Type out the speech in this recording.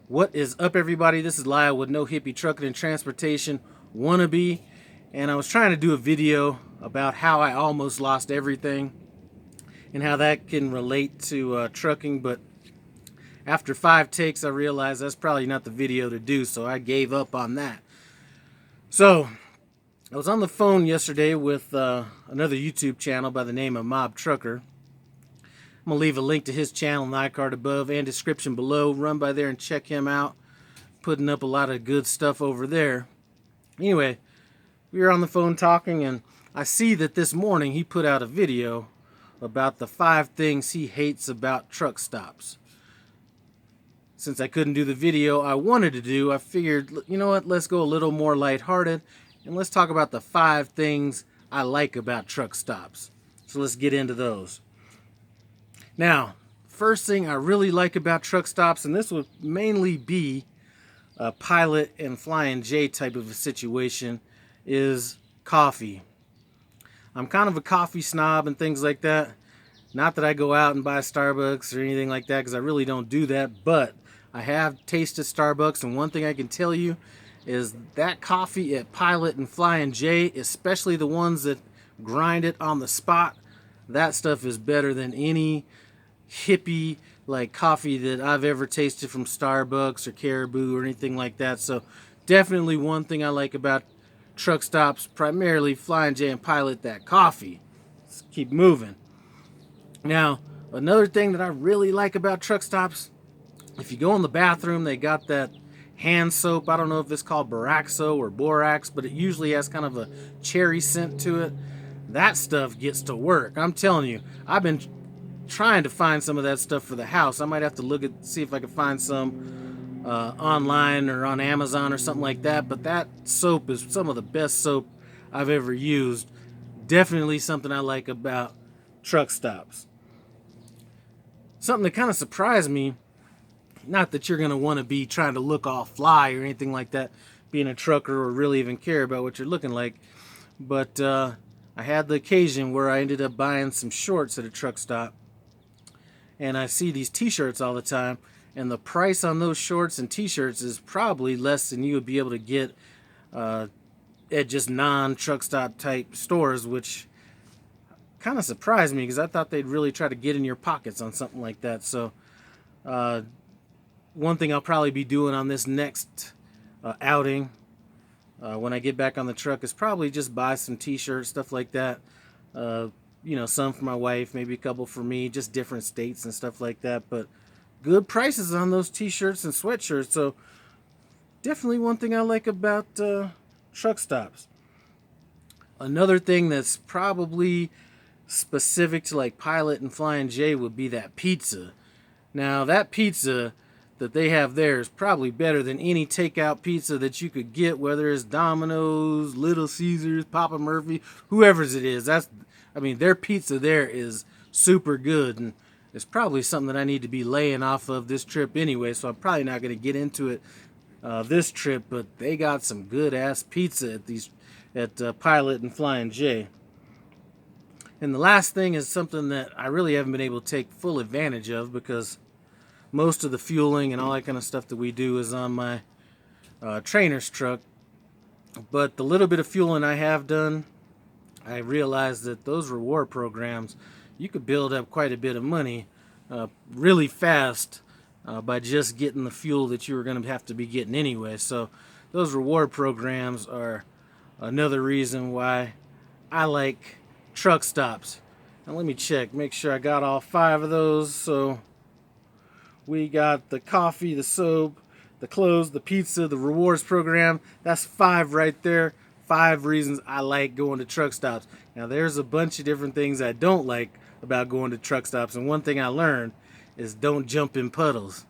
What is up, everybody? This is Lyle with No Hippie Trucking and Transportation Wannabe, and I was trying to do a video about how I almost lost everything and how that can relate to trucking, but after 5 takes I realized that's probably not the video to do, so I gave up on that. So I was on the phone yesterday with another YouTube channel by the name of Mob Trucker. I'm going to leave a link to his channel in the iCard above and description below. Run by there and check him out. Putting up a lot of good stuff over there. Anyway, we were on the phone talking, and I see that this morning he put out a video about the 5 things he hates about truck stops. Since I couldn't do the video I wanted to do, I figured, you know what, let's go a little more lighthearted, and let's talk about the 5 things I like about truck stops. So let's get into those. Now, first thing I really like about truck stops, and this would mainly be a Pilot and Flying J type of a situation, is coffee. I'm kind of a coffee snob and things like that. Not that I go out and buy Starbucks or anything like that, because I really don't do that, but I have tasted Starbucks, and one thing I can tell you is that coffee at Pilot and Flying J, especially the ones that grind it on the spot, that stuff is better than any hippie like coffee that I've ever tasted from Starbucks or Caribou or anything like that. So definitely one thing I like about truck stops, primarily Flying J and Pilot, that coffee. Let's keep moving. Now, another thing that I really like about truck stops, if you go in the bathroom, they got that hand soap. I don't know if it's called Baraxo or Borax, but it usually has kind of a cherry scent to it. That stuff gets to work. I'm telling you, I've been trying to find some of that stuff for the house. I might have to see if I can find some online or on Amazon or something like that, but that soap is some of the best soap I've ever used. Definitely something I like about truck stops. Something that kind of surprised me, not that you're going to want to be trying to look all fly or anything like that, being a trucker, or really even care about what you're looking like, but I had the occasion where I ended up buying some shorts at a truck stop, and I see these t-shirts all the time, and the price on those shorts and t-shirts is probably less than you would be able to get at just non-truck stop type stores, which kind of surprised me because I thought they'd really try to get in your pockets on something like that. So one thing I'll probably be doing on this next outing when I get back on the truck is probably just buy some t-shirts, stuff like that. You know, some for my wife, maybe a couple for me, just different states and stuff like that. But good prices on those t-shirts and sweatshirts. So definitely one thing I like about truck stops. Another thing that's probably specific to like Pilot and Flying J would be that pizza. Now, that pizza that they have there is probably better than any takeout pizza that you could get, whether it's Domino's, Little Caesars, Papa Murphy, whoever's it is. Their pizza there is super good, and it's probably something that I need to be laying off of this trip anyway, so I'm probably not going to get into it this trip, but they got some good-ass pizza at Pilot and Flying J. And the last thing is something that I really haven't been able to take full advantage of, because most of the fueling and all that kind of stuff that we do is on my trainer's truck. But the little bit of fueling I have done, I realized that those reward programs, you could build up quite a bit of money really fast by just getting the fuel that you were going to have to be getting anyway. So those reward programs are another reason why I like truck stops. Now let me check, make sure I got all 5 of those. So we got the coffee, the soap, the clothes, the pizza, the rewards program. That's 5 right there. 5 reasons I like going to truck stops. Now, there's a bunch of different things I don't like about going to truck stops, and one thing I learned is don't jump in puddles.